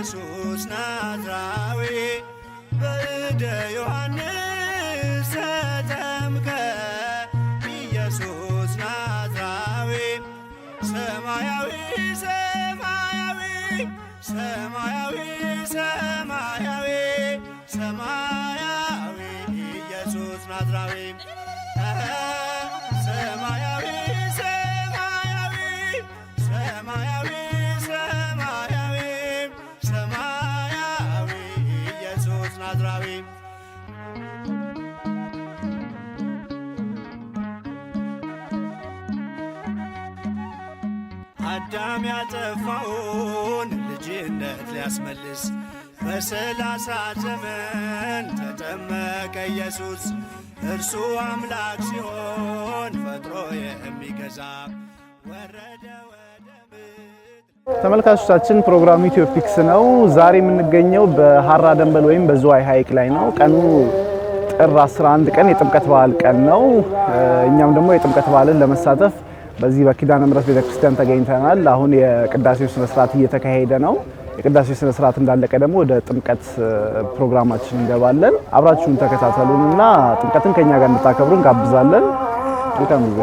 ኢየሱስ ናዝራዊ በእደ ዮሐንስ ተጠምቀ ኢየሱስ ናዝራዊ ሰማያዊ ሰማያዊ ሰማያዊ ሰማያዊ ሰማያዊ ኢየሱስ ናዝራዊ ሰማያዊ ሰማያዊ ሰማያዊ ሰማያዊ ሰማያዊ ኢየሱስ ናዝራዊ አዳም ያጠፋውን ልጅነት ሊያስመልስ በ30 ዘመን ተጠመቀ ኢየሱስ እርሱ አምላክ ሲሆን ፈጥሮ የሚገዛ ወረደ ወደ ምድር። ተመልካቾቻችን ፕሮግራሙ ኢትዮፒክስ ነው። ዛሬ የምንገኘው በሐራ ደንበል ወይም በዝዋይ ሐይቅ ላይ ነው። ቀኑ ጥር 11 ቀን የጥምቀት በዓል ቀን ነው። እኛም ደግሞ የጥምቀት በዓልን ለመሳተፍ በዚህ በኪዳነ ምሕረት ቤተክርስቲያን ተገኝተናል። አሁን የቅዳሴው ስነ ስርዓት እየተካሄደ ነው። የቅዳሴው ስነ ስርዓት እንዳለቀ ደግሞ ወደ ጥምቀት ፕሮግራማችን እንገባለን። አብራችሁን ተከታተሉንና ጥምቀትን ከኛ ጋር እንድታከብሩ እንጋብዛለን። መልካም ጊዜ።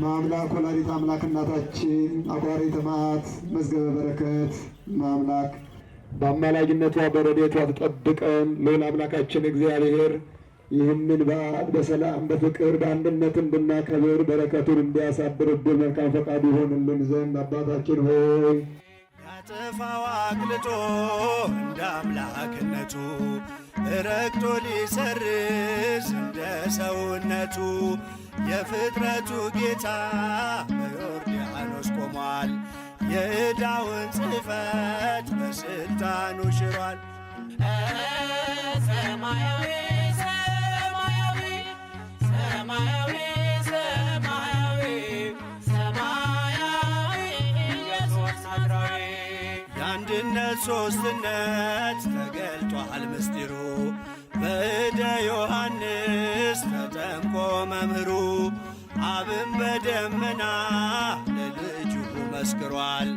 ማምላክ ወላዲተ አምላክ እናታችን አቋሪተ መዓት መዝገበ በረከት ማምላክ በአማላጅነቷ በረድኤቷ ትጠብቀን። ሌላ አምላካችን እግዚአብሔር ይህንን በዓል በሰላም በፍቅር በአንድነት እንድናከብር በረከቱን እንዲያሳድርብን መልካም ፈቃዱ ይሆንልን ዘንድ አባታችን ሆይ ያጠፋው አቅልጦ እንደ አምላክነቱ ረግጦ ሊሰርዝ እንደ ሰውነቱ የፍጥረቱ ጌታ በዮርዳኖስ ቆሟል። የዕዳውን ጽሕፈት በስልጣኑ ሽሯል። ሰማያዊ ሰማያዊ ሰማያዊ ሰማያዊ ሰማያዊ ኢየሱስ ናዝራዊ የአንድነት ሦስትነት ተገልጧል ምስጢሩ በእደ ዮሐንስ ተጠምቆ መምህሩ አብን በደመና ለልጁ መስክሯል።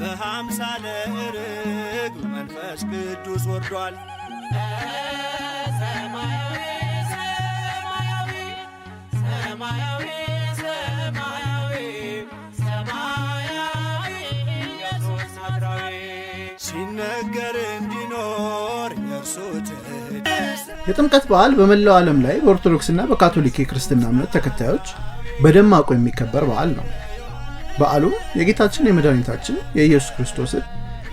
በአምሳለ ርግብ መንፈስ ቅዱስ ወርዷል። ሰማያዊ ሰማያዊ ሰማያዊ ሰማያዊ ሰማያዊ ኢየሱስ ናዝራዊ ሲነገር እንዲኖር የእርሱ የጥምቀት በዓል በመላው ዓለም ላይ በኦርቶዶክስና በካቶሊክ የክርስትና እምነት ተከታዮች በደማቁ የሚከበር በዓል ነው። በዓሉ የጌታችን የመድኃኒታችን የኢየሱስ ክርስቶስን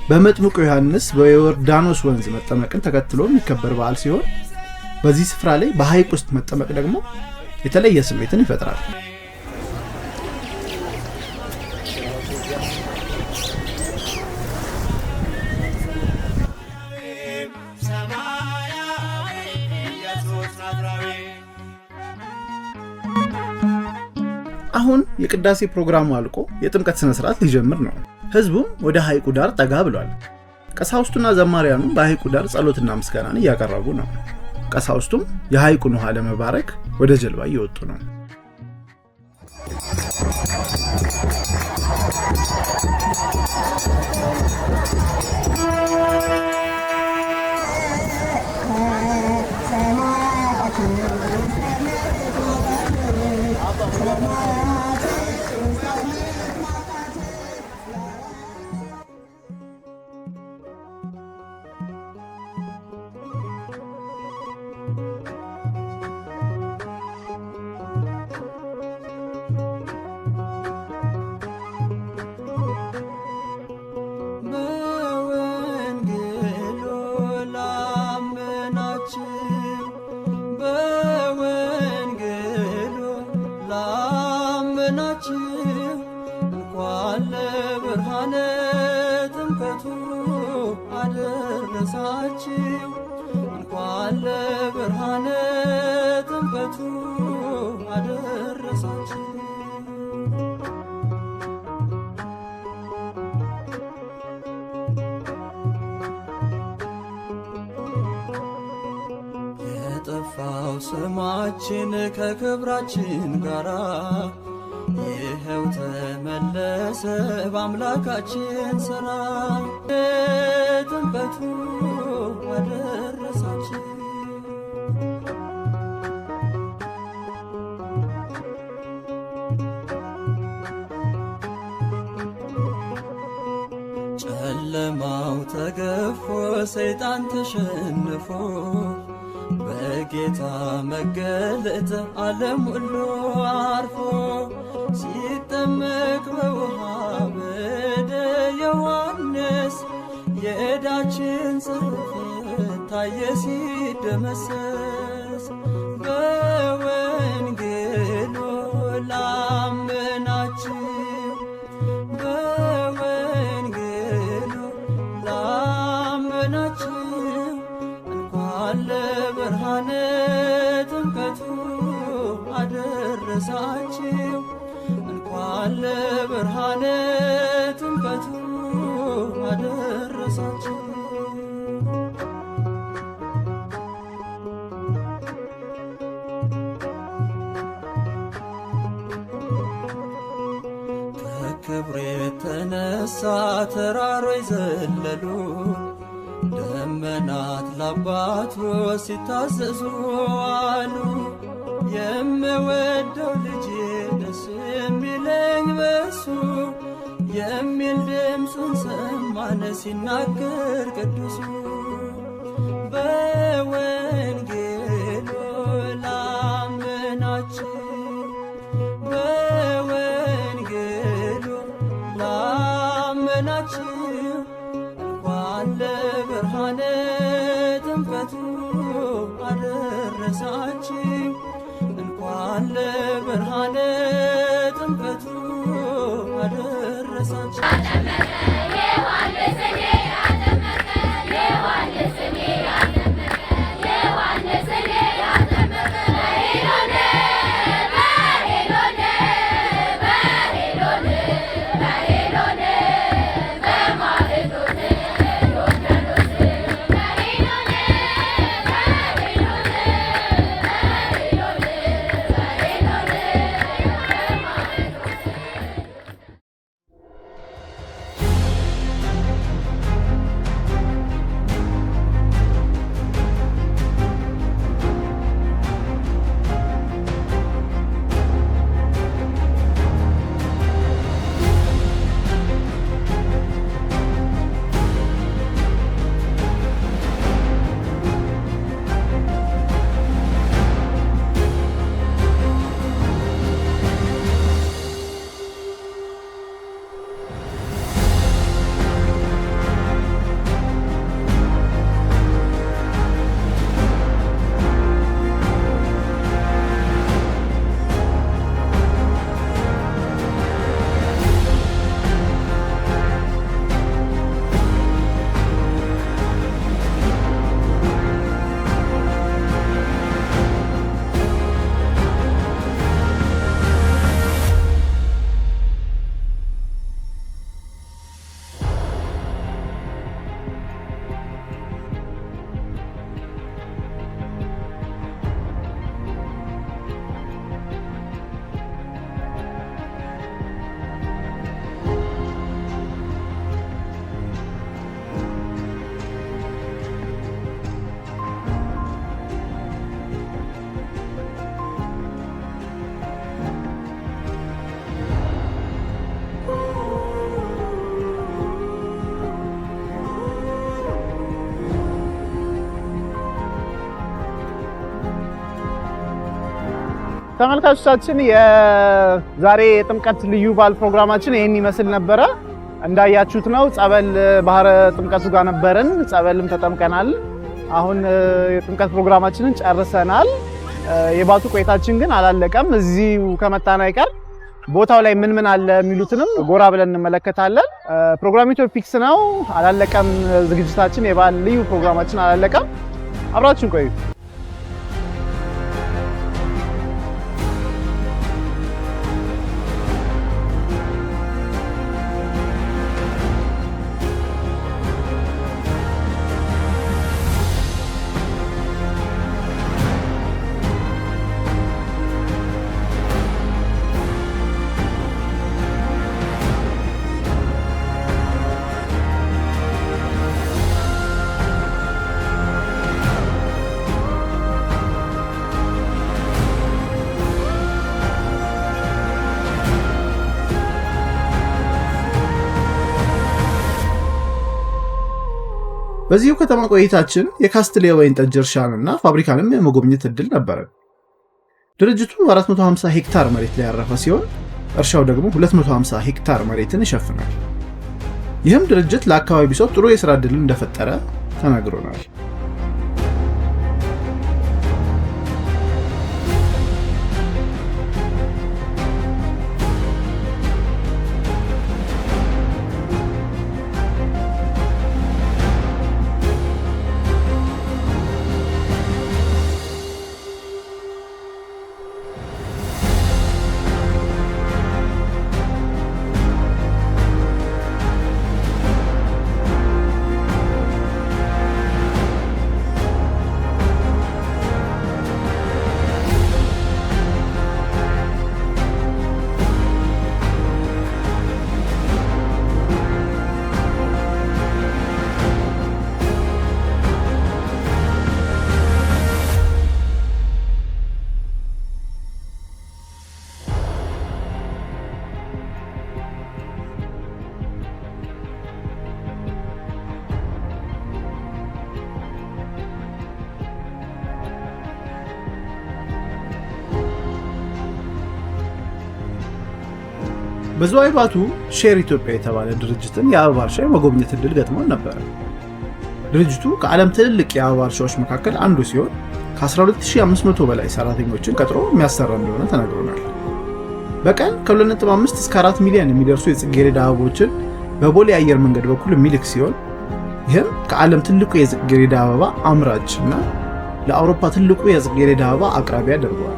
በመጥምቁ ዮሐንስ በዮርዳኖስ ወንዝ መጠመቅን ተከትሎ የሚከበር በዓል ሲሆን በዚህ ስፍራ ላይ በሐይቅ ውስጥ መጠመቅ ደግሞ የተለየ ስሜትን ይፈጥራል። አሁን የቅዳሴ ፕሮግራሙ አልቆ የጥምቀት ስነ ስርዓት ሊጀምር ነው። ህዝቡም ወደ ሐይቁ ዳር ጠጋ ብሏል። ቀሳውስቱና ዘማሪያኑ በሐይቁ ዳር ጸሎትና ምስጋናን እያቀረቡ ነው። ቀሳውስቱም የሐይቁን ውሃ ለመባረክ ወደ ጀልባ እየወጡ ነው። እንኳን ለብርሃነ ጥምቀቱ አደረሳችሁ። ጠራው ስማችን ከክብራችን ጋራ ይኸው ተመለሰ በአምላካችን ሥራ ጥምቀቱ አደረሳችን። ጨለማው ተገፎ ሰይጣን ተሸንፎ በጌታ መገለጥ ዓለም ሁሉ አርፎ ሲጠመቅ በውሃ በደ ዮሐንስ የዕዳችን ጽሕፈት ታየ ሲደመሰስ በወንጌሉ ላመናችሁ በወንጌሉ ላመናችሁ እንኳን ለብርሃነ ጥምቀቱ አደረሳችሁ እንኳን ለብርሃነ ጥምቀቱ አደረሳችሁ። ከክብሩ የተነሳ ተራሮች ዘለሉ ደመናት ለአባቱ ሲታዘዙ አሉ። የምወደው ልጄ ደስ የሚለኝ በሱ የሚል ድምፁን ሰማን ሲናገር ቅዱሱ በወንጌሉ ላመናችሁ በወንጌሉ ላመናችሁ እንኳን ለብርሃነ ጥምቀቱ አደረሳችሁ እንኳን ለብርሃነ ጥምቀቱ አደረሳችሁ። ተመልካቾቻችን የዛሬ የጥምቀት ልዩ በዓል ፕሮግራማችን ይሄን ይመስል ነበረ። እንዳያችሁት ነው ጸበል ባህረ ጥምቀቱ ጋር ነበርን። ጸበልም ተጠምቀናል። አሁን የጥምቀት ፕሮግራማችንን ጨርሰናል። የባቱ ቆይታችን ግን አላለቀም። እዚሁ ከመጣን አይቀር ቦታው ላይ ምን ምን አለ የሚሉትንም ጎራ ብለን እንመለከታለን። ፕሮግራሙ ኢትዮፒክስ ነው። አላለቀም ዝግጅታችን። የበዓል ልዩ ፕሮግራማችን አላለቀም። አብራችሁን ቆዩ። በዚሁ ከተማ ቆይታችን የካስትል የወይን ጠጅ እርሻንና ፋብሪካንም የመጎብኘት እድል ነበረ። ድርጅቱ 450 ሄክታር መሬት ላይ ያረፈ ሲሆን እርሻው ደግሞ 250 ሄክታር መሬትን ይሸፍናል። ይህም ድርጅት ለአካባቢው ሰው ጥሩ የሥራ ዕድል እንደፈጠረ ተነግሮናል። በዝዋይ ባቱ ሼር ኢትዮጵያ የተባለ ድርጅትን የአበባ እርሻ የመጎብኘት እድል ገጥሞን ነበር። ድርጅቱ ከዓለም ትልልቅ የአበባ እርሻዎች መካከል አንዱ ሲሆን ከ12500 በላይ ሰራተኞችን ቀጥሮ የሚያሰራ እንደሆነ ተነግሮናል። በቀን ከ2.5 እስከ 4 ሚሊዮን የሚደርሱ የጽጌረዳ አበቦችን በቦሌ አየር መንገድ በኩል የሚልክ ሲሆን ይህም ከዓለም ትልቁ የጽጌረዳ አበባ አምራች እና ለአውሮፓ ትልቁ የጽጌረዳ አበባ አቅራቢ ያደርገዋል።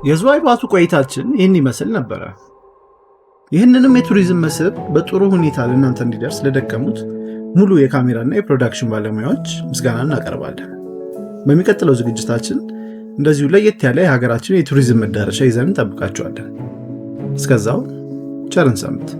የዝዋይ ባቱ ቆይታችን ይህን ይመስል ነበረ። ይህንንም የቱሪዝም መስህብ በጥሩ ሁኔታ ለእናንተ እንዲደርስ ለደከሙት ሙሉ የካሜራና የፕሮዳክሽን ባለሙያዎች ምስጋና እናቀርባለን። በሚቀጥለው ዝግጅታችን እንደዚሁ ለየት ያለ የሀገራችን የቱሪዝም መዳረሻ ይዘን እንጠብቃችኋለን። እስከዛው ቸርን ሰንብቱ።